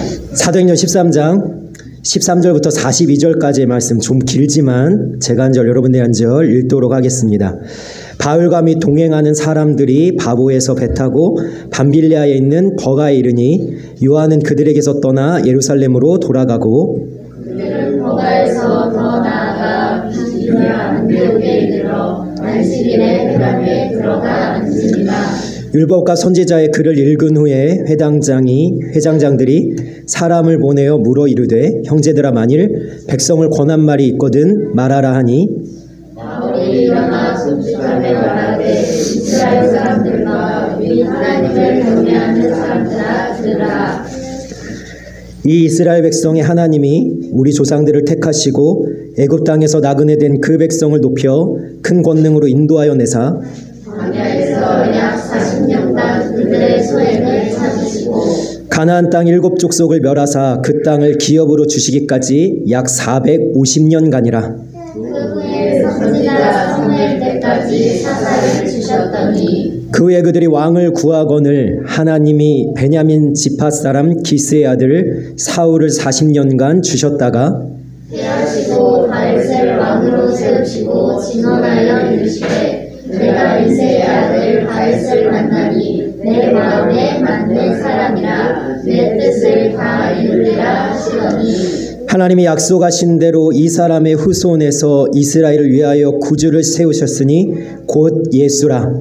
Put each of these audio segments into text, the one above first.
사도행전 13장 13절부터 42절까지의 말씀 좀 길지만 제가 한 절 여러분들이 한 절 읽도록 하겠습니다. 바울과 및 동행하는 사람들이 바보에서 배 타고 밤빌리아에 있는 버가에 이르니 요한은 그들에게서 떠나 예루살렘으로 돌아가고 그들은 버가에서 더 나아가 비두냐 안디옥에 이르러 안식일에 회당에 들어가 앉으니라. 율법과 선지자의 글을 읽은 후에 회장장들이 사람을 보내어 물어 이르되 형제들아 만일 백성을 권한 말이 있거든 말하라 하니 바울이 일어나 솔직하게 말하되 이스라엘 사람들과 우리 하나님을 경외하는 사람들아 들으라. 이 이스라엘 백성의 하나님이 우리 조상들을 택하시고 애굽 땅에서 나그네 된 그 백성을 높여 큰 권능으로 인도하여 내사 광야에서 약 40년간 그들의 소행을 찾으시고 가나안 땅 7족속을 멸하사 그 땅을 기업으로 주시기까지 약 450년간이라. 그 후에 선지자 사무엘 때까지 사사를 주셨더니 그 후에 그들이 왕을 구하거늘 하나님이 베냐민 지파 사람 기스의 아들 사울을 40년간 주셨다가 대하시고 바에셀 왕으로 세우시고 진언하여 이르시되 내가 이새의 아들 바에셀 만나니 내 마음에 맞는 사람이라 내 뜻을 다 이루리라 하시더니 하나님이 약속하신 대로 이 사람의 후손에서 이스라엘을 위하여 구주를 세우셨으니 곧 예수라.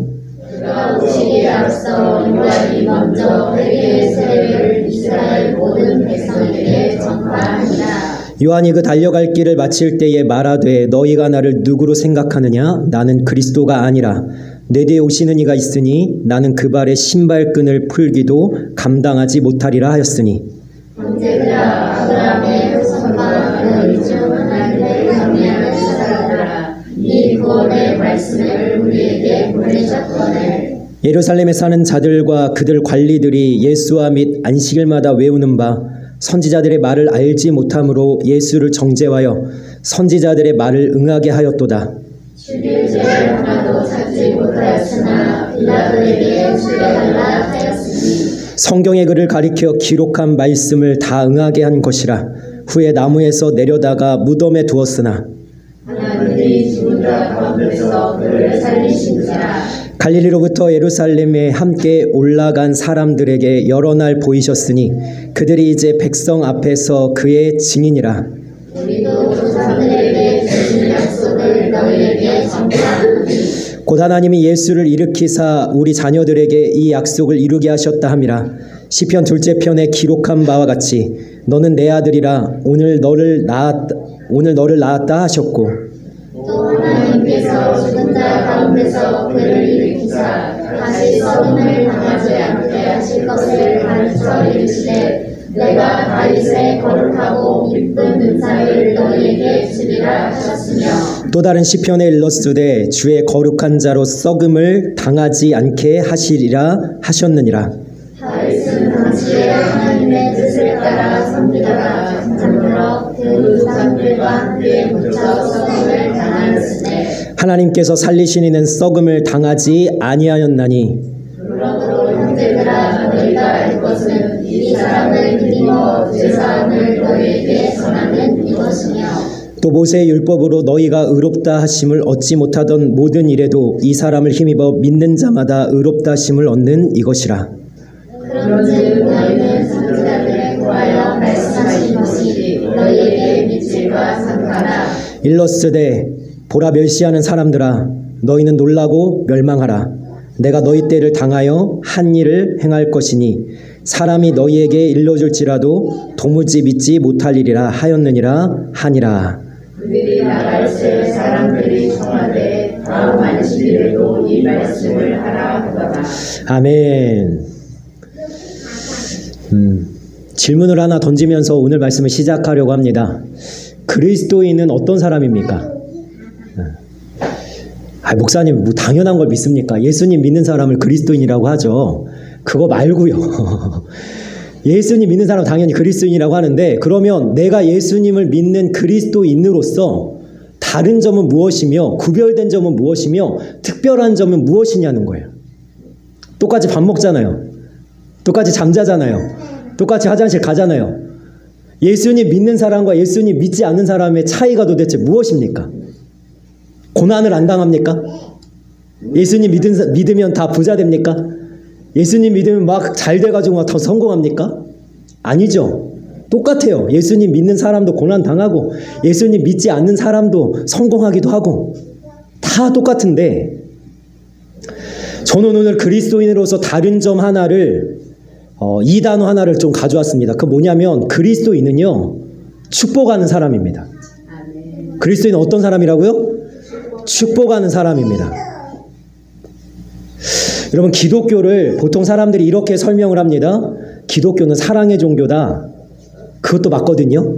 그가 오시기에 앞서 요한이 먼저 회개의 세례를 이스라엘 모든 백성에게 전파하니라. 요한이 그 달려갈 길을 마칠 때에 말하되 너희가 나를 누구로 생각하느냐? 나는 그리스도가 아니라 내 뒤에 오시는 이가 있으니 나는 그 발의 신발끈을 풀기도 감당하지 못하리라 하였으니 형제들아 아브라함의 후손과 너희 중 하나님을 경외하는 사람들아 이 구원의 말씀을 우리에게 보내셨거늘 예루살렘에 사는 자들과 그들 관리들이 예수와 및 안식일마다 외우는 바 선지자들의 말을 알지 못함으로 예수를 정죄하여 선지자들의 말을 응하게 하였도다. 죽일 죄를 하나도 찾지 못하였으나 빌라도에게 죽여달라 하였으니 성경의 글을 가리켜 기록한 말씀을 다 응하게 한 것이라. 후에 나무에서 내려다가 무덤에 두었으나 하나님이 죽은 자 가운데서 그를 살리신지라. 갈릴리로부터 예루살렘에 함께 올라간 사람들에게 여러 날 보이셨으니 그들이 이제 백성 앞에서 그의 증인이라. 우리도 조상들에게 주신 약속을 너희에게 전파하노니 곧 하나님이 예수를 일으키사 우리 자녀들에게 이 약속을 이루게 하셨다 함이라. 시편 2째 편에 기록한 바와 같이 너는 내 아들이라 오늘 너를 낳았다 하셨고 또 하나님께서 죽은 자 가운데서 그를 일으키사 다시 서름을 당하지 않게 하실 것을 가르쳐 이르시되 내가 다윗의 거룩하고 기쁜 은사를 너희에게 주리라 하셨으며 또 다른 시편에 일렀으되 주의 거룩한 자로 썩음을 당하지 않게 하시리라 하셨느니라. 다윗은 당시에 하나님의 뜻을 따라 섬기다가 잠들어 그 조상들과 함께 묻혀 썩음을 당하였으되 하나님께서 살리신 이는 썩음을 당하지 아니하였나니 그러므로 형제들아 너희가 알 것은 이 사람을 믿어 죄사함을 너희에게 전하는 이것이며 또 모세의 율법으로 너희가 의롭다 하심을 얻지 못하던 모든 일에도 이 사람을 힘입어 믿는 자마다 의롭다 하심을 얻는 이것이라. 그런즉 너희는 선지자들에 구하여 말씀하신 것이 너희에게 미칠과 상하라. 일렀으되 보라 멸시하는 사람들아 너희는 놀라고 멸망하라. 내가 너희 때를 당하여 한 일을 행할 것이니 사람이 너희에게 일러줄지라도 도무지 믿지 못할 일이라 하였느니라 하니라. 그들이 나갈 때 사람들이 청하되 다음 안식일에도 이 말씀을 하라 하더라. 아멘. 질문을 하나 던지면서 오늘 말씀을 시작하려고 합니다. 그리스도인은 어떤 사람입니까? 목사님 뭐 당연한 걸 믿습니까? 예수님 믿는 사람을 그리스도인이라고 하죠. 그거 말고요. 예수님 믿는 사람 당연히 그리스도인이라고 하는데 그러면 내가 예수님을 믿는 그리스도인으로서 다른 점은 무엇이며 구별된 점은 무엇이며 특별한 점은 무엇이냐는 거예요. 똑같이 밥 먹잖아요. 똑같이 잠자잖아요. 똑같이 화장실 가잖아요. 예수님 믿는 사람과 예수님 믿지 않는 사람의 차이가 도대체 무엇입니까? 고난을 안 당합니까? 예수님 믿으면 다 부자 됩니까? 예수님 믿으면 막 잘 돼가지고 막 더 성공합니까? 아니죠. 똑같아요. 예수님 믿는 사람도 고난 당하고 예수님 믿지 않는 사람도 성공하기도 하고 다 똑같은데, 저는 오늘 그리스도인으로서 다른 점 하나를 이 단어 하나를 좀 가져왔습니다. 그 뭐냐면 그리스도인은요 축복하는 사람입니다. 그리스도인은 어떤 사람이라고요? 축복하는 사람입니다. 여러분, 기독교를 보통 사람들이 이렇게 설명을 합니다. 기독교는 사랑의 종교다. 그것도 맞거든요.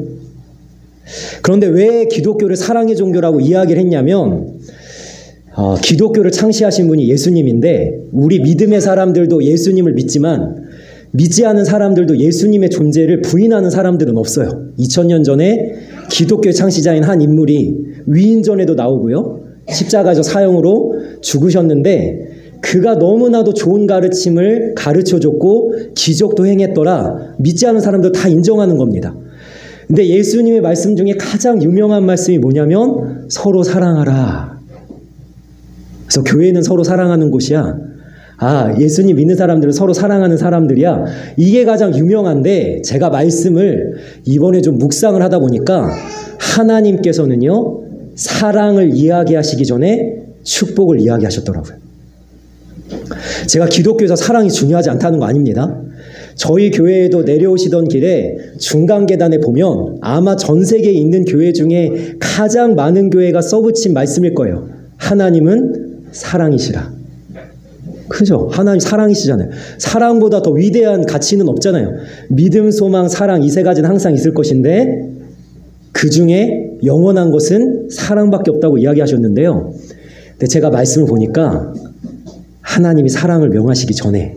그런데 왜 기독교를 사랑의 종교라고 이야기를 했냐면 기독교를 창시하신 분이 예수님인데, 우리 믿음의 사람들도 예수님을 믿지만 믿지 않은 사람들도 예수님의 존재를 부인하는 사람들은 없어요. 2000년 전에 기독교의 창시자인 한 인물이 위인전에도 나오고요, 십자가에서 사형으로 죽으셨는데 그가 너무나도 좋은 가르침을 가르쳐줬고 기적도 행했더라. 믿지 않은 사람들 다 인정하는 겁니다. 근데 예수님의 말씀 중에 가장 유명한 말씀이 뭐냐면 서로 사랑하라. 그래서 교회는 서로 사랑하는 곳이야. 예수님 믿는 사람들은 서로 사랑하는 사람들이야. 이게 가장 유명한데, 제가 말씀을 이번에 좀 묵상을 하다 보니까 하나님께서는요 사랑을 이야기하시기 전에 축복을 이야기하셨더라고요. 제가 기독교에서 사랑이 중요하지 않다는 거 아닙니다. 저희 교회에도 내려오시던 길에 중간 계단에 보면 아마 전 세계에 있는 교회 중에 가장 많은 교회가 써붙인 말씀일 거예요. 하나님은 사랑이시라. 그죠? 하나님 사랑이시잖아요. 사랑보다 더 위대한 가치는 없잖아요. 믿음, 소망, 사랑, 이 세 가지는 항상 있을 것인데 그 중에 영원한 것은 사랑밖에 없다고 이야기하셨는데요. 근데 제가 말씀을 보니까 하나님이 사랑을 명하시기 전에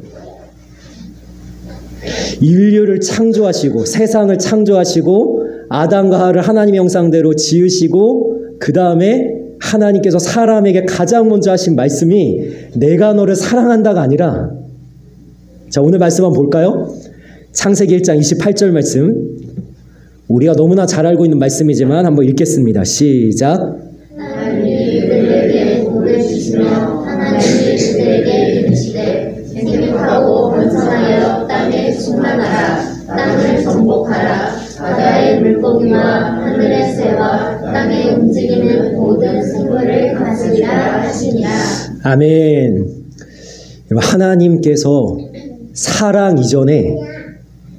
인류를 창조하시고 세상을 창조하시고 아담과 하와를 하나님의 형상대로 지으시고 그 다음에 하나님께서 사람에게 가장 먼저 하신 말씀이 내가 너를 사랑한다가 아니라, 자, 오늘 말씀 한번 볼까요? 창세기 1장 28절 말씀, 우리가 너무나 잘 알고 있는 말씀이지만 한번 읽겠습니다. 시작. 하나님이 그들에게 복을 주시며 하나님이 그들에게 이르시되 생육하고 번성하여 땅에 충만하라. 땅을 정복하라. 바다의 물고기와 하늘의 새와 땅에 움직이는 모든 생물을 다스리라 하시니라. 아멘. 하나님께서 사랑 이전에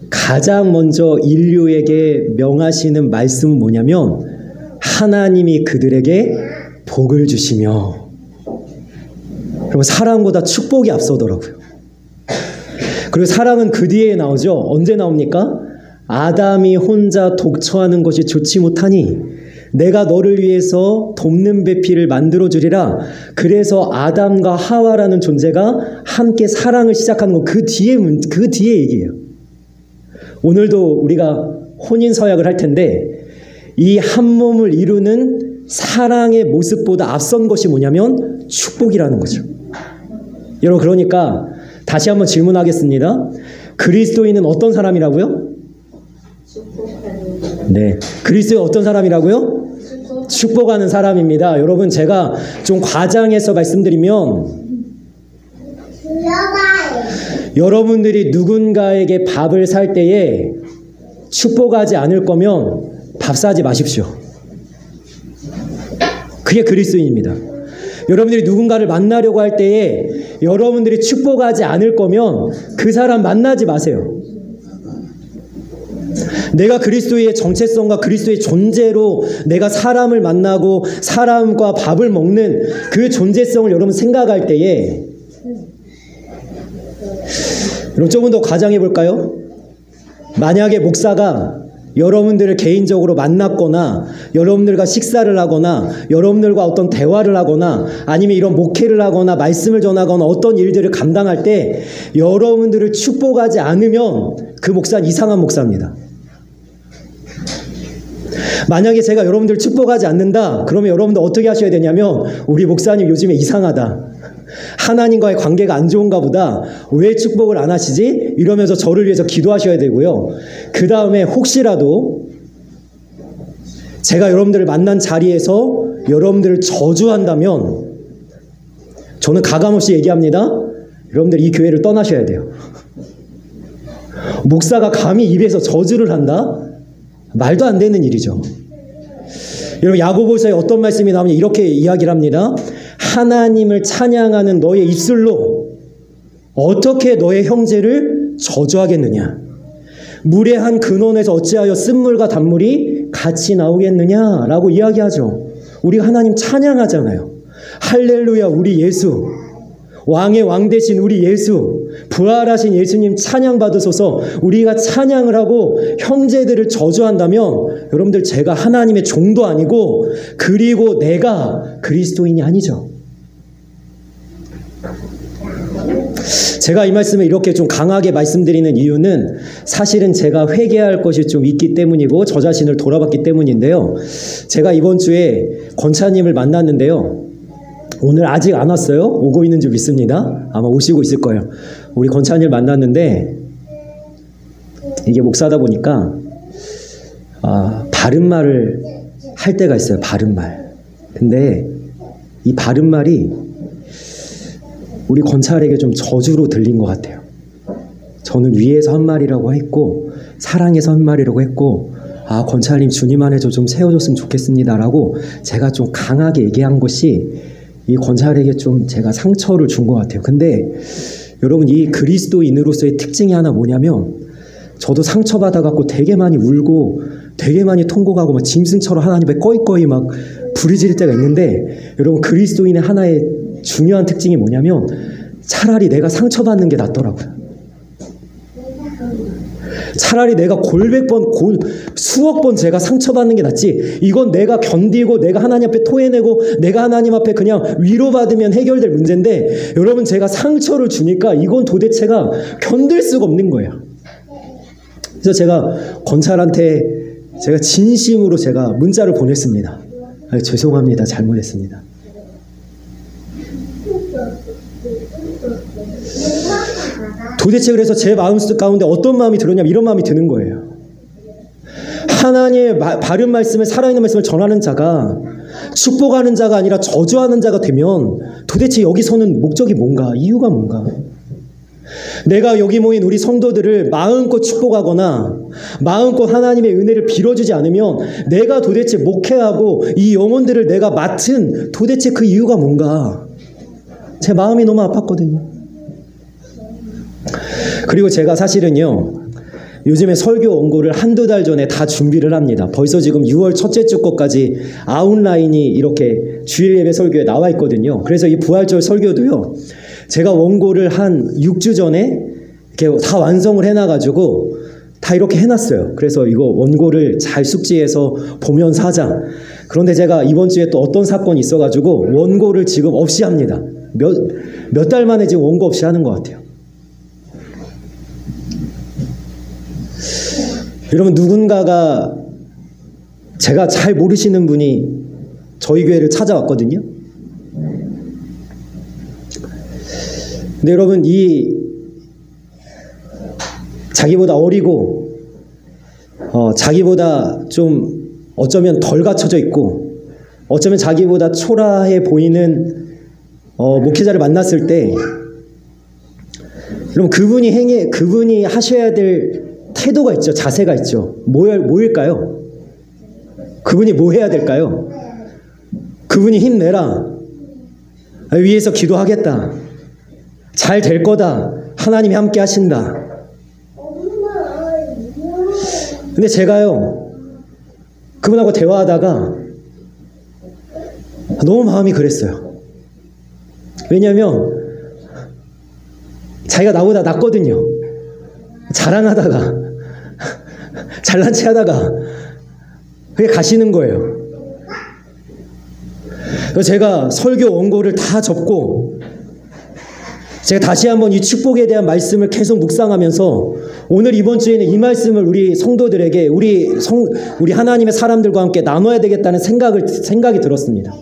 가장 먼저 인류에게 명하시는 말씀은 뭐냐면 하나님이 그들에게 복을 주시며, 그러면 사랑보다 축복이 앞서더라고요. 그리고 사랑은 그 뒤에 나오죠. 언제 나옵니까? 아담이 혼자 독처하는 것이 좋지 못하니 내가 너를 위해서 돕는 배필을 만들어주리라. 그래서 아담과 하와라는 존재가 함께 사랑을 시작하는 건 그 뒤에 얘기예요. 오늘도 우리가 혼인서약을 할 텐데 이 한 몸을 이루는 사랑의 모습보다 앞선 것이 뭐냐면 축복이라는 거죠. 여러분, 그러니까 다시 한번 질문하겠습니다. 그리스도인은 어떤 사람이라고요? 네, 그리스도인 어떤 사람이라고요? 축복하는 사람입니다. 여러분, 제가 좀 과장해서 말씀드리면 여러분들이 누군가에게 밥을 살 때에 축복하지 않을 거면 밥 사지 마십시오. 그게 그리스도인입니다. 여러분들이 누군가를 만나려고 할 때에 여러분들이 축복하지 않을 거면 그 사람 만나지 마세요. 내가 그리스도의 정체성과 그리스도의 존재로 내가 사람을 만나고 사람과 밥을 먹는 그 존재성을 여러분 생각할 때에, 여러분 조금 더 과장해 볼까요? 만약에 목사가 여러분들을 개인적으로 만났거나 여러분들과 식사를 하거나 여러분들과 어떤 대화를 하거나 아니면 이런 목회를 하거나 말씀을 전하거나 어떤 일들을 감당할 때 여러분들을 축복하지 않으면 그 목사는 이상한 목사입니다. 만약에 제가 여러분들을 축복하지 않는다, 그러면 여러분들 어떻게 하셔야 되냐면, 우리 목사님 요즘에 이상하다, 하나님과의 관계가 안 좋은가 보다, 왜 축복을 안 하시지? 이러면서 저를 위해서 기도하셔야 되고요. 그 다음에 혹시라도 제가 여러분들을 만난 자리에서 여러분들을 저주한다면 저는 가감없이 얘기합니다. 여러분들 이 교회를 떠나셔야 돼요. 목사가 감히 입에서 저주를 한다? 말도 안 되는 일이죠. 여러분 야고보서에 어떤 말씀이 나오면 이렇게 이야기를 합니다. 하나님을 찬양하는 너의 입술로 어떻게 너의 형제를 저주하겠느냐? 물의 한 근원에서 어찌하여 쓴물과 단물이 같이 나오겠느냐라고 이야기하죠. 우리가 하나님 찬양하잖아요. 할렐루야 우리 예수, 왕의 왕 되신 우리 예수, 부활하신 예수님 찬양 받으소서. 우리가 찬양을 하고 형제들을 저주한다면 여러분들 제가 하나님의 종도 아니고 그리고 내가 그리스도인이 아니죠. 제가 이 말씀을 이렇게 좀 강하게 말씀드리는 이유는 사실은 제가 회개할 것이 좀 있기 때문이고 저 자신을 돌아봤기 때문인데요. 제가 이번 주에 권차님을 만났는데요. 오늘 아직 안 왔어요. 오고 있는 줄 믿습니다. 아마 오시고 있을 거예요. 우리 권차님을 만났는데 이게 목사다 보니까 바른 말을 할 때가 있어요. 바른 말. 근데 이 바른 말이 우리 권찰에게 좀 저주로 들린 것 같아요. 저는 위에서 한 말이라고 했고 사랑해서 한 말이라고 했고 권찰님 주님 안에서 좀 세워줬으면 좋겠습니다라고 제가 좀 강하게 얘기한 것이 이 권찰에게 좀 제가 상처를 준 것 같아요. 근데 여러분 이 그리스도인으로서의 특징이 하나 뭐냐면 저도 상처받아갖고 되게 많이 울고 되게 많이 통곡하고 막 짐승처럼 하나님 앞에 꺼이꺼이 막 부르짖을 때가 있는데 여러분 그리스도인의 하나의 중요한 특징이 뭐냐면 차라리 내가 상처받는 게 낫더라고요. 차라리 내가 골백 번, 수억 번 제가 상처받는 게 낫지. 이건 내가 견디고 내가 하나님 앞에 토해내고 내가 하나님 앞에 그냥 위로받으면 해결될 문제인데 여러분 제가 상처를 주니까 이건 도대체가 견딜 수가 없는 거예요. 그래서 제가 권찰한테 제가 진심으로 제가 문자를 보냈습니다. 죄송합니다. 잘못했습니다. 도대체 그래서 제 마음속 가운데 어떤 마음이 들었냐면 이런 마음이 드는 거예요. 하나님의 바른 말씀을 살아있는 말씀을 전하는 자가 축복하는 자가 아니라 저주하는 자가 되면 도대체 여기서는 목적이 뭔가? 이유가 뭔가? 내가 여기 모인 우리 성도들을 마음껏 축복하거나 마음껏 하나님의 은혜를 빌어주지 않으면 내가 도대체 목회하고 이 영혼들을 내가 맡은 도대체 그 이유가 뭔가? 제 마음이 너무 아팠거든요. 그리고 제가 사실은요 요즘에 설교 원고를 한두 달 전에 다 준비를 합니다. 벌써 지금 6월 첫째 주 것까지 아웃라인이 이렇게 주일 예배 설교에 나와 있거든요. 그래서 이 부활절 설교도요 제가 원고를 한 6주 전에 이렇게 다 완성을 해놔가지고 다 이렇게 해놨어요. 그래서 이거 원고를 잘 숙지해서 보면서 하자. 그런데 제가 이번 주에 또 어떤 사건이 있어가지고 원고를 지금 없이 합니다. 몇 달 만에 지금 원고 없이 하는 것 같아요. 여러분 누군가가 제가 잘 모르시는 분이 저희 교회를 찾아왔거든요. 근데 여러분 이 자기보다 어리고 자기보다 좀 어쩌면 덜 갖춰져 있고 어쩌면 자기보다 초라해 보이는 목회자를 만났을 때 여러분 그분이 하셔야 될 태도가 있죠. 자세가 있죠. 뭐일까요? 그분이 뭐 해야 될까요? 그분이 힘내라. 위에서 기도하겠다. 잘 될 거다. 하나님이 함께 하신다. 근데 제가요 그분하고 대화하다가 너무 마음이 그랬어요. 왜냐하면 자기가 나보다 낫거든요. 자랑하다가 잘난 체 하다가 그게 가시는 거예요. 그래서 제가 설교 원고를 다 접고 제가 다시 한번 이 축복에 대한 말씀을 계속 묵상하면서 오늘 이번 주에는 이 말씀을 우리 성도들에게 우리 하나님의 사람들과 함께 나눠야 되겠다는 생각이 들었습니다.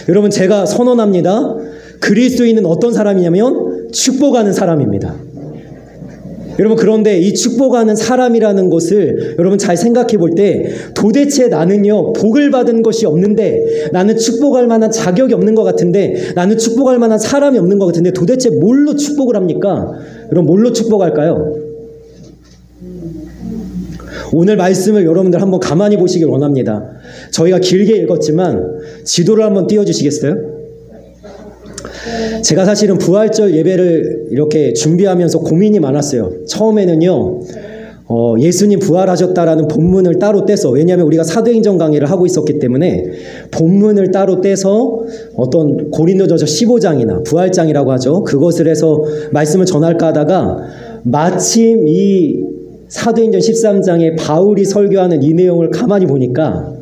여러분 제가 선언합니다. 그리스도인은 어떤 사람이냐면 축복하는 사람입니다. 여러분, 그런데 이 축복하는 사람이라는 것을 여러분 잘 생각해 볼 때 도대체 나는요 복을 받은 것이 없는데, 나는 축복할 만한 자격이 없는 것 같은데, 나는 축복할 만한 사람이 없는 것 같은데 도대체 뭘로 축복을 합니까? 여러분, 뭘로 축복할까요? 오늘 말씀을 여러분들 한번 가만히 보시길 원합니다. 저희가 길게 읽었지만 지도를 한번 띄워주시겠어요? 제가 사실은 부활절 예배를 이렇게 준비하면서 고민이 많았어요. 처음에는요 예수님 부활하셨다라는 본문을 따로 떼서, 왜냐하면 우리가 사도행전 강의를 하고 있었기 때문에 본문을 따로 떼서 어떤 고린도전서 15장이나 부활장이라고 하죠, 그것을 해서 말씀을 전할까 하다가 마침 이 사도행전 13장에 바울이 설교하는 이 내용을 가만히 보니까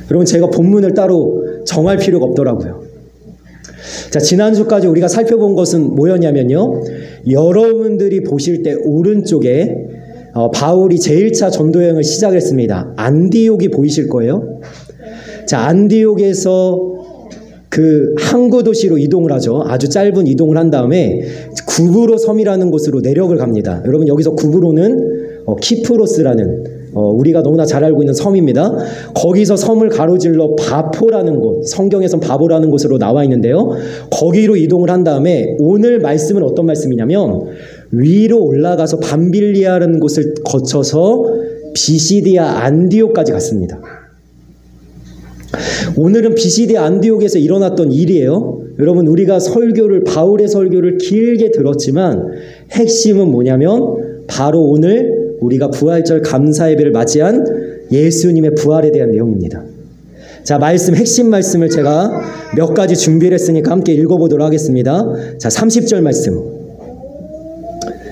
여러분, 제가 본문을 따로 정할 필요가 없더라고요. 자, 지난주까지 우리가 살펴본 것은 뭐였냐면요, 여러분들이 보실 때 오른쪽에 바울이 제1차 전도여행을 시작했습니다. 안디옥이 보이실 거예요. 자, 안디옥에서 그 항구 도시로 이동을 하죠. 아주 짧은 이동을 한 다음에 구브로 섬이라는 곳으로 내력을 갑니다. 여러분, 여기서 구브로는 키프로스라는 우리가 너무나 잘 알고 있는 섬입니다. 거기서 섬을 가로질러 바포라는 곳, 성경에선 바보라는 곳으로 나와 있는데요, 거기로 이동을 한 다음에 오늘 말씀은 어떤 말씀이냐면, 위로 올라가서 밤빌리아라는 곳을 거쳐서 비시디아 안디옥까지 갔습니다. 오늘은 비시디아 안디옥에서 일어났던 일이에요. 여러분, 우리가 바울의 설교를 길게 들었지만 핵심은 뭐냐면 바로 오늘 우리가 부활절 감사 예배를 맞이한 예수님의 부활에 대한 내용입니다. 자, 핵심 말씀을 제가 몇 가지 준비를 했으니까 함께 읽어보도록 하겠습니다. 자, 30절 말씀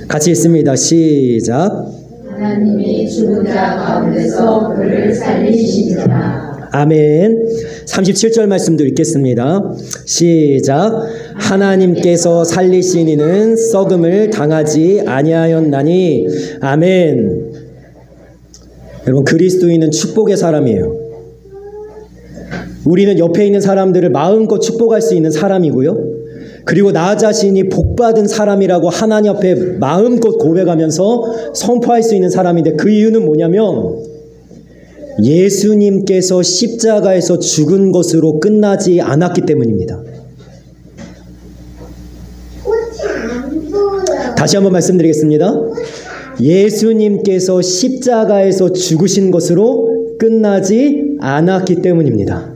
같이 읽습니다. 시작. 하나님이 죽은 자 가운데서 그를 살리시니라. 아멘. 37절 말씀도 읽겠습니다. 시작. 하나님께서 살리신 이는 썩음을 당하지 아니하였나니. 아멘. 여러분, 그리스도인은 축복의 사람이에요. 우리는 옆에 있는 사람들을 마음껏 축복할 수 있는 사람이고요, 그리고 나 자신이 복받은 사람이라고 하나님 앞에 마음껏 고백하면서 선포할 수 있는 사람인데, 그 이유는 뭐냐면 예수님께서 십자가에서 죽은 것으로 끝나지 않았기 때문입니다. 다시 한번 말씀드리겠습니다. 예수님께서 십자가에서 죽으신 것으로 끝나지 않았기 때문입니다.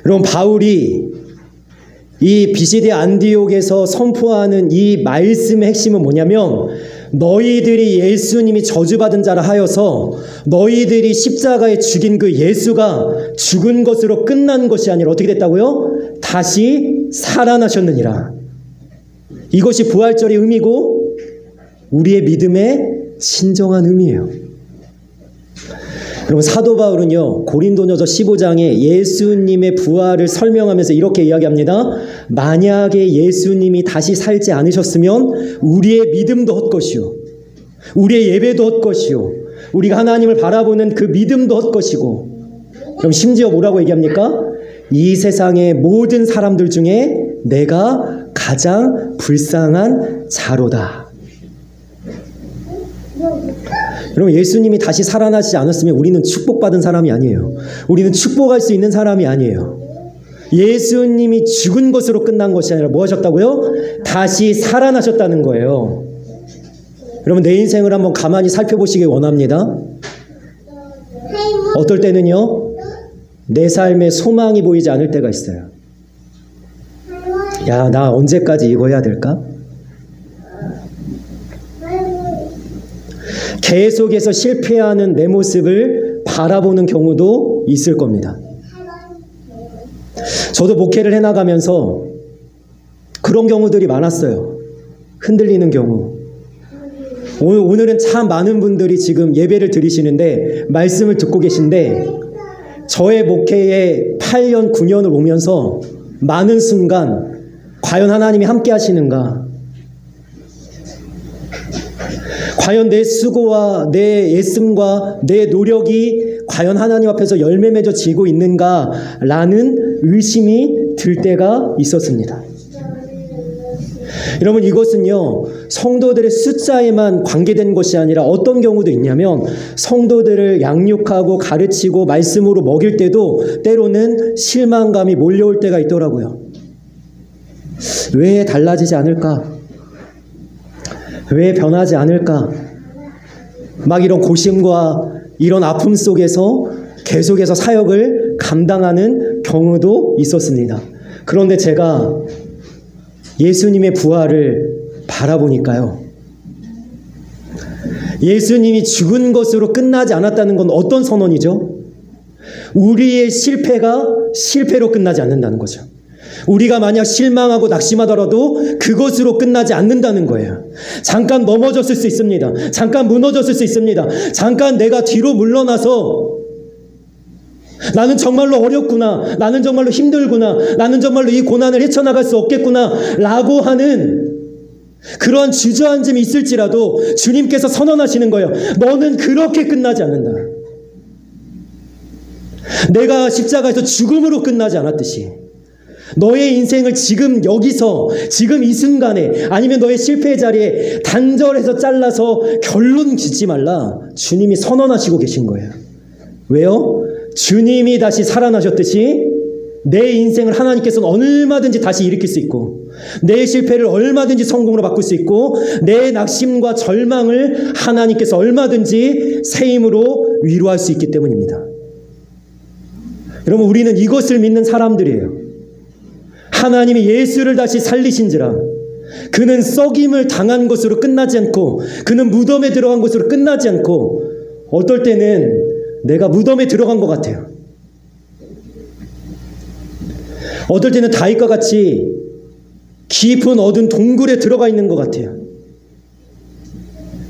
여러분, 바울이 이 비시디아 안디옥에서 선포하는 이 말씀의 핵심은 뭐냐면, 너희들이 예수님이 저주받은 자라 하여서 너희들이 십자가에 죽인 그 예수가 죽은 것으로 끝난 것이 아니라 어떻게 됐다고요? 다시 살아나셨느니라. 이것이 부활절의 의미고 우리의 믿음의 진정한 의미예요. 여러분, 사도 바울은요 고린도전서 15장에 예수님의 부활을 설명하면서 이렇게 이야기합니다. 만약에 예수님이 다시 살지 않으셨으면 우리의 믿음도 헛것이요, 우리의 예배도 헛것이요, 우리가 하나님을 바라보는 그 믿음도 헛것이고, 그럼 심지어 뭐라고 얘기합니까? 이 세상의 모든 사람들 중에 내가 가장 불쌍한 자로다. 여러분, 예수님이 다시 살아나시지 않았으면 우리는 축복받은 사람이 아니에요. 우리는 축복할 수 있는 사람이 아니에요. 예수님이 죽은 것으로 끝난 것이 아니라 뭐 하셨다고요? 다시 살아나셨다는 거예요. 여러분, 내 인생을 한번 가만히 살펴보시길 원합니다. 어떨 때는요 내 삶에 소망이 보이지 않을 때가 있어요. 야, 나 언제까지 이거 해야 될까? 계속해서 실패하는 내 모습을 바라보는 경우도 있을 겁니다. 저도 목회를 해나가면서 그런 경우들이 많았어요. 흔들리는 경우. 오늘은 참 많은 분들이 지금 예배를 드리시는데, 말씀을 듣고 계신데, 저의 목회에 8년, 9년을 오면서 많은 순간 과연 하나님이 함께 하시는가? 과연 내 수고와 내 애씀과 내 노력이 과연 하나님 앞에서 열매 맺어 지고 있는가라는 의심이 들 때가 있었습니다. 여러분, 이것은요, 성도들의 숫자에만 관계된 것이 아니라 어떤 경우도 있냐면 성도들을 양육하고 가르치고 말씀으로 먹일 때도 때로는 실망감이 몰려올 때가 있더라고요. 왜 달라지지 않을까? 왜 변하지 않을까? 막 이런 고심과 이런 아픔 속에서 계속해서 사역을 감당하는 경우도 있었습니다. 그런데 제가 예수님의 부활을 바라보니까요, 예수님이 죽은 것으로 끝나지 않았다는 건 어떤 선언이죠? 우리의 실패가 실패로 끝나지 않는다는 거죠. 우리가 만약 실망하고 낙심하더라도 그것으로 끝나지 않는다는 거예요. 잠깐 넘어졌을 수 있습니다. 잠깐 무너졌을 수 있습니다. 잠깐 내가 뒤로 물러나서 나는 정말로 어렵구나, 나는 정말로 힘들구나, 나는 정말로 이 고난을 헤쳐나갈 수 없겠구나 라고 하는 그러한 주저앉음이 있을지라도 주님께서 선언하시는 거예요. 너는 그렇게 끝나지 않는다. 내가 십자가에서 죽음으로 끝나지 않았듯이 너의 인생을 지금 여기서, 지금 이 순간에, 아니면 너의 실패의 자리에 단절해서 잘라서 결론 짓지 말라. 주님이 선언하시고 계신 거예요. 왜요? 주님이 다시 살아나셨듯이 내 인생을 하나님께서는 얼마든지 다시 일으킬 수 있고, 내 실패를 얼마든지 성공으로 바꿀 수 있고, 내 낙심과 절망을 하나님께서 얼마든지 새 힘으로 위로할 수 있기 때문입니다. 여러분, 우리는 이것을 믿는 사람들이에요. 하나님이 예수를 다시 살리신지라 그는 썩임을 당한 것으로 끝나지 않고, 그는 무덤에 들어간 것으로 끝나지 않고, 어떨 때는 내가 무덤에 들어간 것 같아요. 어떨 때는 다윗과 같이 깊은 어두운 동굴에 들어가 있는 것 같아요.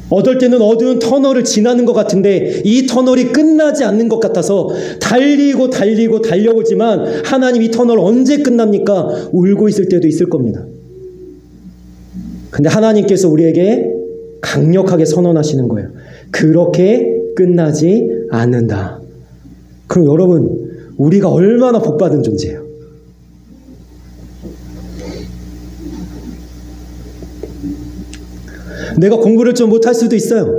어떨 때는 어두운 터널을 지나는 것 같은데 이 터널이 끝나지 않는 것 같아서 달리고 달려오지만 하나님, 이 터널 언제 끝납니까? 울고 있을 때도 있을 겁니다. 근데 하나님께서 우리에게 강력하게 선언하시는 거예요. 그렇게 끝나지 않는다. 그럼 여러분, 우리가 얼마나 복받은 존재예요. 내가 공부를 좀 못할 수도 있어요.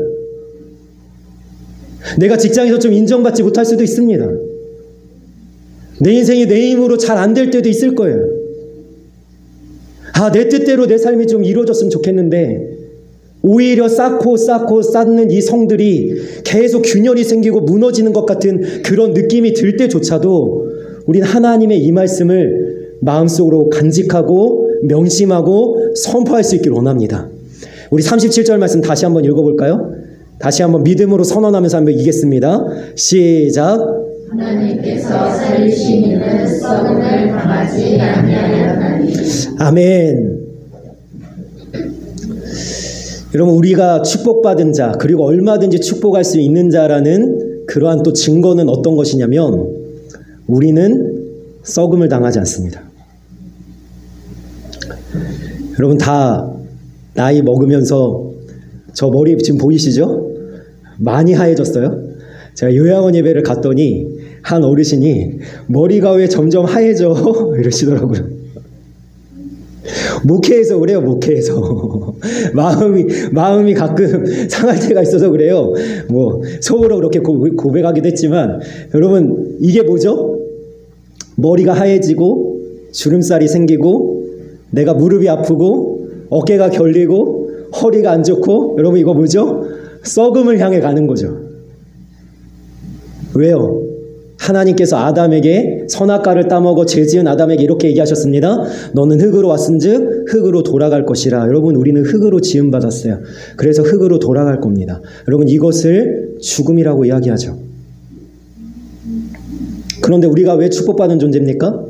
내가 직장에서 좀 인정받지 못할 수도 있습니다. 내 인생이 내 힘으로 잘 안 될 때도 있을 거예요. 내 뜻대로 내 삶이 좀 이루어졌으면 좋겠는데 오히려 쌓고 쌓는 이 성들이 계속 균열이 생기고 무너지는 것 같은 그런 느낌이 들 때조차도 우리는 하나님의 이 말씀을 마음속으로 간직하고 명심하고 선포할 수 있기를 원합니다. 우리 37절 말씀 다시 한번 읽어볼까요? 다시 한번 믿음으로 선언하면서 한번 읽겠습니다. 시작. 하나님께서 살리시니는 썩음을 당하지 아니하였나니. 아멘. 여러분, 우리가 축복받은 자, 그리고 얼마든지 축복할 수 있는 자라는 그러한 또 증거는 어떤 것이냐면 우리는 썩음을 당하지 않습니다. 여러분, 다 나이 먹으면서 저 머리 지금 보이시죠? 많이 하얘졌어요. 제가 요양원 예배를 갔더니 한 어르신이 머리가 왜 점점 하얘져? 이러시더라고요. 목회에서 그래요. 목회에서 마음이 가끔 상할 때가 있어서 그래요. 뭐 속으로 그렇게 고백하기도 했지만, 여러분, 이게 뭐죠? 머리가 하얘지고 주름살이 생기고 내가 무릎이 아프고 어깨가 결리고 허리가 안 좋고, 여러분, 이거 뭐죠? 썩음을 향해 가는 거죠. 왜요? 하나님께서 아담에게 선악과를 따먹어 죄지은 아담에게 이렇게 얘기하셨습니다. 너는 흙으로 왔은즉 흙으로 돌아갈 것이라. 여러분, 우리는 흙으로 지음받았어요. 그래서 흙으로 돌아갈 겁니다. 여러분, 이것을 죽음이라고 이야기하죠. 그런데 우리가 왜 축복받은 존재입니까?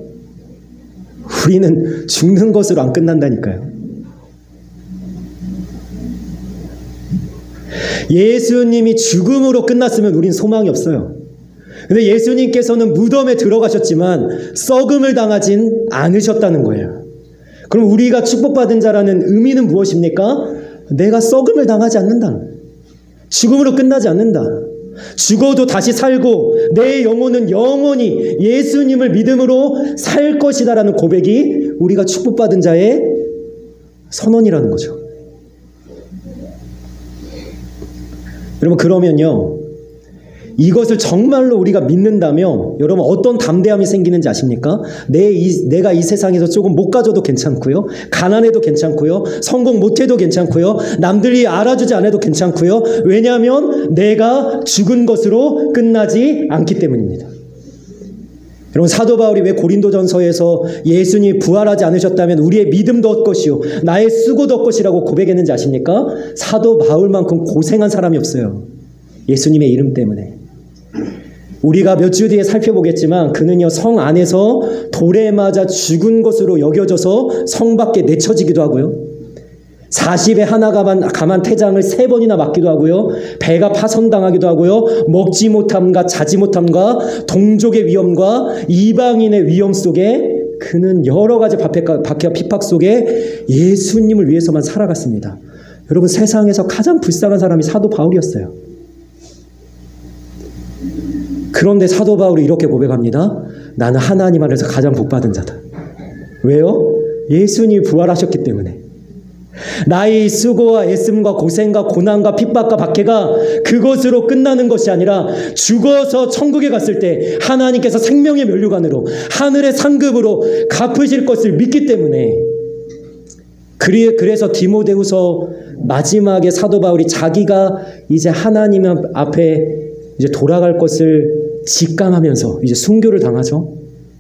우리는 죽는 것으로 안 끝난다니까요. 예수님이 죽음으로 끝났으면 우린 소망이 없어요. 근데 예수님께서는 무덤에 들어가셨지만 썩음을 당하진 않으셨다는 거예요. 그럼 우리가 축복받은 자라는 의미는 무엇입니까? 내가 썩음을 당하지 않는다. 죽음으로 끝나지 않는다. 죽어도 다시 살고 내 영혼은 영원히 예수님을 믿음으로 살 것이다라는 고백이 우리가 축복받은 자의 선언이라는 거죠. 여러분, 그러면요, 이것을 정말로 우리가 믿는다면 여러분 어떤 담대함이 생기는지 아십니까? 내가 이 세상에서 조금 못 가져도 괜찮고요, 가난해도 괜찮고요, 성공 못해도 괜찮고요, 남들이 알아주지 않아도 괜찮고요. 왜냐하면 내가 죽은 것으로 끝나지 않기 때문입니다. 여러분, 사도 바울이 왜 고린도전서에서 예수님이 부활하지 않으셨다면 우리의 믿음도 헛것이요 나의 수고도 헛것이라고 고백했는지 아십니까? 사도 바울만큼 고생한 사람이 없어요. 예수님의 이름 때문에. 우리가 몇 주 뒤에 살펴보겠지만 그는요, 성 안에서 돌에 맞아 죽은 것으로 여겨져서 성 밖에 내쳐지기도 하고요, 40에 하나 감한 태장을 3번이나 맞기도 하고요, 배가 파손당하기도 하고요, 먹지 못함과 자지 못함과 동족의 위험과 이방인의 위험 속에 그는 여러 가지 박해와 핍박 속에 예수님을 위해서만 살아갔습니다. 여러분, 세상에서 가장 불쌍한 사람이 사도 바울이었어요. 그런데 사도 바울이 이렇게 고백합니다. 나는 하나님 안에서 가장 복받은 자다. 왜요? 예수님이 부활하셨기 때문에. 나의 수고와 애씀과 고생과 고난과 핍박과 박해가 그것으로 끝나는 것이 아니라 죽어서 천국에 갔을 때 하나님께서 생명의 면류관으로 하늘의 상급으로 갚으실 것을 믿기 때문에. 그래서 디모데후서 마지막에 사도 바울이 자기가 이제 하나님 앞에 이제 돌아갈 것을 직감하면서 이제 순교를 당하죠.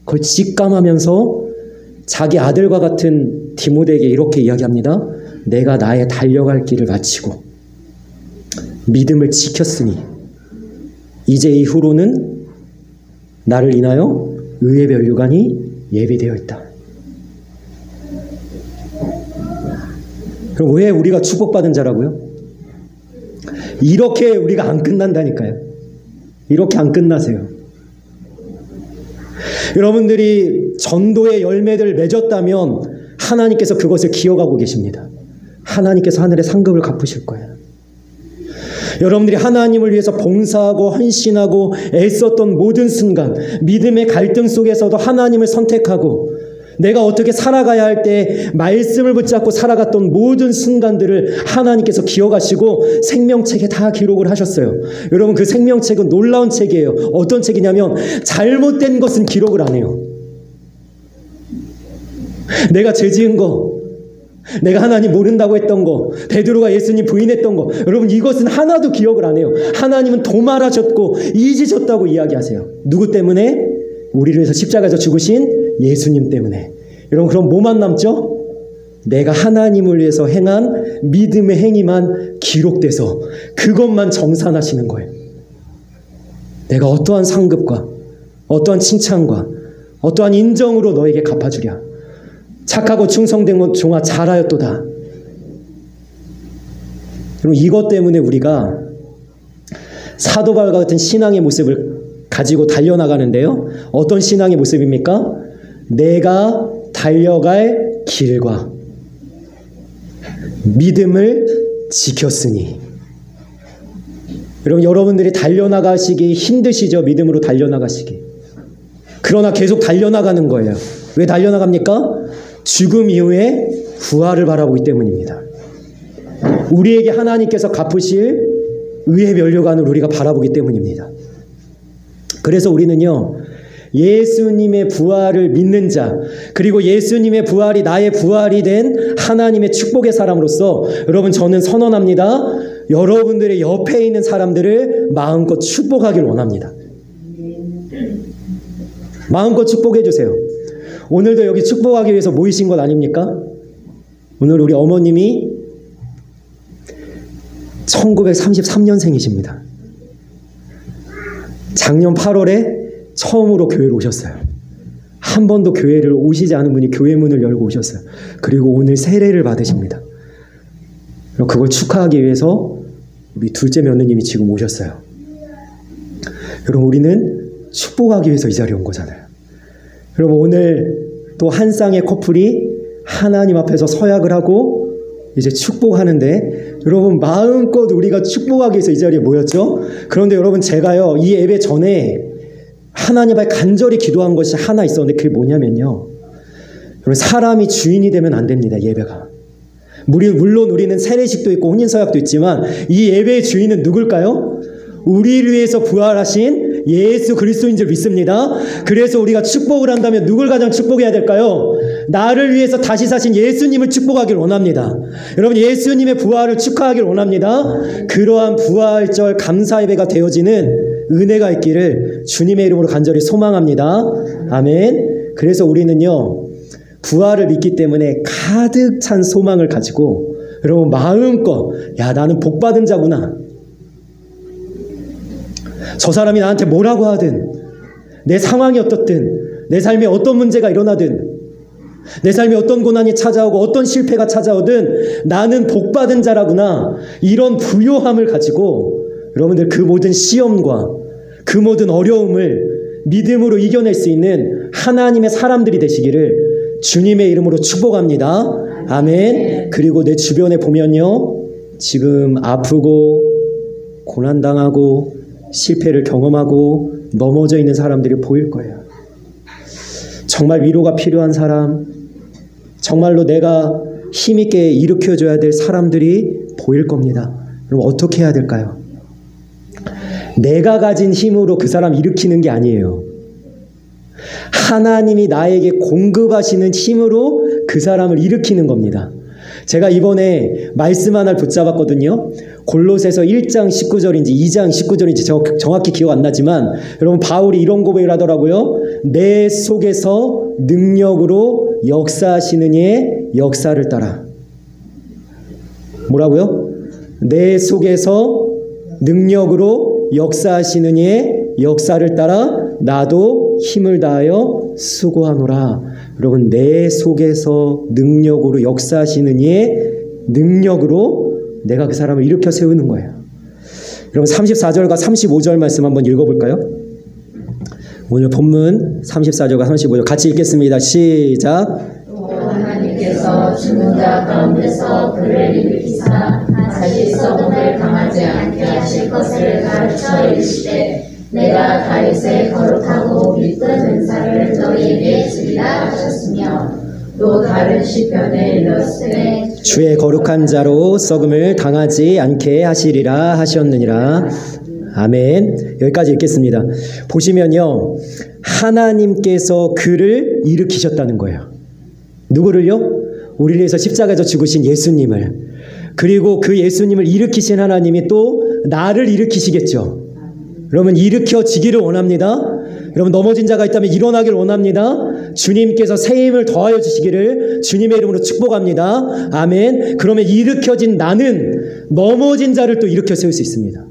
그걸 직감하면서 자기 아들과 같은 디모데에게 이렇게 이야기합니다. 내가 나의 달려갈 길을 마치고 믿음을 지켰으니 이제 이후로는 나를 인하여 의의 면류관이 예비되어 있다. 그럼 왜 우리가 축복받은 자라고요? 이렇게 우리가 안 끝난다니까요. 이렇게 안 끝나세요. 여러분들이 전도의 열매들을 맺었다면 하나님께서 그것을 기억하고 계십니다. 하나님께서 하늘의 상급을 갚으실 거예요. 여러분들이 하나님을 위해서 봉사하고 헌신하고 애썼던 모든 순간, 믿음의 갈등 속에서도 하나님을 선택하고 내가 어떻게 살아가야 할 때 말씀을 붙잡고 살아갔던 모든 순간들을 하나님께서 기억하시고 생명책에 다 기록을 하셨어요. 여러분, 그 생명책은 놀라운 책이에요. 어떤 책이냐면 잘못된 것은 기록을 안 해요. 내가 죄 지은 거, 내가 하나님 모른다고 했던 거, 베드로가 예수님 부인했던 거, 여러분 이것은 하나도 기억을 안 해요. 하나님은 도말하셨고 잊으셨다고 이야기하세요. 누구 때문에? 우리를 위해서 십자가에서 죽으신 예수님 때문에. 여러분, 그럼 뭐만 남죠? 내가 하나님을 위해서 행한 믿음의 행위만 기록돼서 그것만 정산하시는 거예요. 내가 어떠한 상급과 어떠한 칭찬과 어떠한 인정으로 너에게 갚아주랴. 착하고 충성된 종아 잘하였도다. 여러분, 이것 때문에 우리가 사도 바울과 같은 신앙의 모습을 가지고 달려나가는데요. 어떤 신앙의 모습입니까? 내가 달려갈 길과 믿음을 지켰으니. 여러분, 여러분들이 달려나가시기 힘드시죠? 믿음으로 달려나가시기. 그러나 계속 달려나가는 거예요. 왜 달려나갑니까? 죽음 이후에 부활을 바라보기 때문입니다. 우리에게 하나님께서 갚으실 의의 면류관을 우리가 바라보기 때문입니다. 그래서 우리는요, 예수님의 부활을 믿는 자, 그리고 예수님의 부활이 나의 부활이 된 하나님의 축복의 사람으로서 여러분, 저는 선언합니다. 여러분들의 옆에 있는 사람들을 마음껏 축복하길 원합니다. 마음껏 축복해 주세요. 오늘도 여기 축복하기 위해서 모이신 것 아닙니까? 오늘 우리 어머님이 1933년생이십니다. 작년 8월에 처음으로 교회를 오셨어요. 한 번도 교회를 오시지 않은 분이 교회 문을 열고 오셨어요. 그리고 오늘 세례를 받으십니다. 그걸 축하하기 위해서 우리 둘째 며느님이 지금 오셨어요. 여러분, 우리는 축복하기 위해서 이 자리에 온 거잖아요. 여러분, 오늘 또 한 쌍의 커플이 하나님 앞에서 서약을 하고 이제 축복하는데, 여러분 마음껏 우리가 축복하기 위해서 이 자리에 모였죠. 그런데 여러분, 제가요 이 예배 전에 하나님 앞에 간절히 기도한 것이 하나 있었는데, 그게 뭐냐면요, 여러분, 사람이 주인이 되면 안 됩니다. 예배가 물론 우리는 세례식도 있고 혼인서약도 있지만 이 예배의 주인은 누굴까요? 우리를 위해서 부활하신 예수 그리스도인 줄 믿습니다. 그래서 우리가 축복을 한다면 누굴 가장 축복해야 될까요? 나를 위해서 다시 사신 예수님을 축복하길 원합니다. 여러분, 예수님의 부활을 축하하길 원합니다. 그러한 부활절 감사 예배가 되어지는 은혜가 있기를 주님의 이름으로 간절히 소망합니다. 아멘. 그래서 우리는요, 부활을 믿기 때문에 가득 찬 소망을 가지고 여러분 마음껏, 야, 나는 복받은 자구나, 저 사람이 나한테 뭐라고 하든, 내 상황이 어떻든, 내 삶에 어떤 문제가 일어나든, 내 삶에 어떤 고난이 찾아오고 어떤 실패가 찾아오든 나는 복받은 자라구나, 이런 부요함을 가지고 여러분들 그 모든 시험과 그 모든 어려움을 믿음으로 이겨낼 수 있는 하나님의 사람들이 되시기를 주님의 이름으로 축복합니다. 아멘. 그리고 내 주변에 보면요, 지금 아프고 고난당하고 실패를 경험하고 넘어져 있는 사람들이 보일 거예요. 정말 위로가 필요한 사람, 정말로 내가 힘있게 일으켜줘야 될 사람들이 보일 겁니다. 그럼 어떻게 해야 될까요? 내가 가진 힘으로 그 사람 일으키는 게 아니에요. 하나님이 나에게 공급하시는 힘으로 그 사람을 일으키는 겁니다. 제가 이번에 말씀 하나를 붙잡았거든요. 골로새서 1장 19절인지 2장 19절인지 정확히 기억 안 나지만 여러분, 바울이 이런 고백을 하더라고요. 내 속에서 능력으로 역사하시는 이의 역사를 따라. 뭐라고요? 내 속에서 능력으로 역사하시는 이의 역사를 따라 나도 힘을 다하여 수고하노라. 여러분, 내 속에서 능력으로 역사하시는 이의 능력으로 내가 그 사람을 일으켜 세우는 거예요. 여러분, 34절과 35절 말씀 한번 읽어볼까요? 오늘 본문 34절과 35절 같이 읽겠습니다. 시작. 또 하나님께서 죽은 자 가운데서 그를 일으키사 다시 썩음을 당하지 않게 하실 것을 가르쳐 이르시되 내가 다윗의 거룩하고 빛든 은사를 너희에게 주리라 하셨으며, 또 다른 시편에 이르시되 주의 거룩한 자로 썩음을 당하지 않게 하시리라 하셨느니라. 아멘. 여기까지 읽겠습니다. 보시면요, 하나님께서 그를 일으키셨다는 거예요. 누구를요? 우리를 위해서 십자가에서 죽으신 예수님을. 그리고 그 예수님을 일으키신 하나님이 또 나를 일으키시겠죠. 여러분, 일으켜지기를 원합니다. 여러분, 넘어진 자가 있다면 일어나기를 원합니다. 주님께서 새 힘을 더하여 주시기를 주님의 이름으로 축복합니다. 아멘. 그러면 일으켜진 나는 넘어진 자를 또 일으켜 세울 수 있습니다.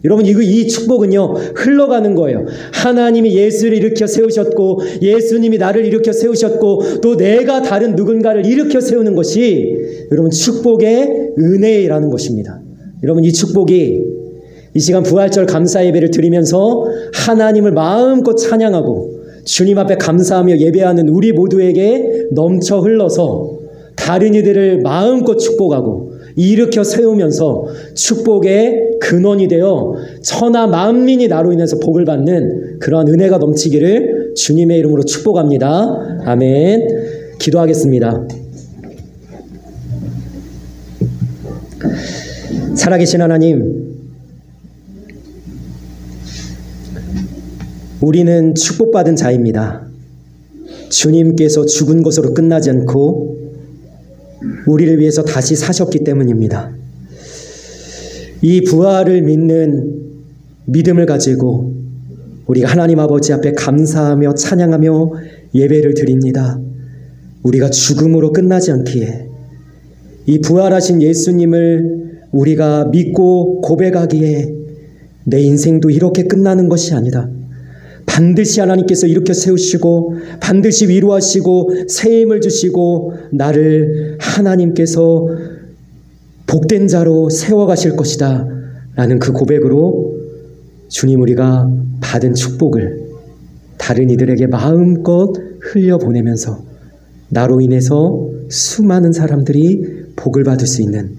여러분, 이 축복은요, 흘러가는 거예요. 하나님이 예수를 일으켜 세우셨고 예수님이 나를 일으켜 세우셨고 또 내가 다른 누군가를 일으켜 세우는 것이 여러분 축복의 은혜라는 것입니다. 여러분, 이 축복이 이 시간 부활절 감사 예배를 드리면서 하나님을 마음껏 찬양하고 주님 앞에 감사하며 예배하는 우리 모두에게 넘쳐 흘러서 다른 이들을 마음껏 축복하고 일으켜 세우면서 축복의 근원이 되어 천하 만민이 나로 인해서 복을 받는 그러한 은혜가 넘치기를 주님의 이름으로 축복합니다. 아멘. 기도하겠습니다. 살아계신 하나님, 우리는 축복받은 자입니다. 주님께서 죽은 것으로 끝나지 않고 우리를 위해서 다시 사셨기 때문입니다. 이 부활을 믿는 믿음을 가지고 우리가 하나님 아버지 앞에 감사하며 찬양하며 예배를 드립니다. 우리가 죽음으로 끝나지 않기에 이 부활하신 예수님을 우리가 믿고 고백하기에 내 인생도 이렇게 끝나는 것이 아니다. 반드시 하나님께서 일으켜 세우시고 반드시 위로하시고 새 힘을 주시고 나를 하나님께서 복된 자로 세워가실 것이다 라는 그 고백으로 주님, 우리가 받은 축복을 다른 이들에게 마음껏 흘려보내면서 나로 인해서 수많은 사람들이 복을 받을 수 있는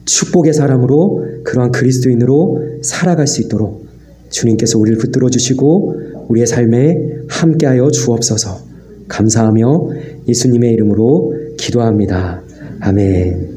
축복의 사람으로, 그러한 그리스도인으로 살아갈 수 있도록 주님께서 우리를 붙들어 주시고 우리의 삶에 함께하여 주옵소서. 감사하며 예수님의 이름으로 기도합니다. 아멘.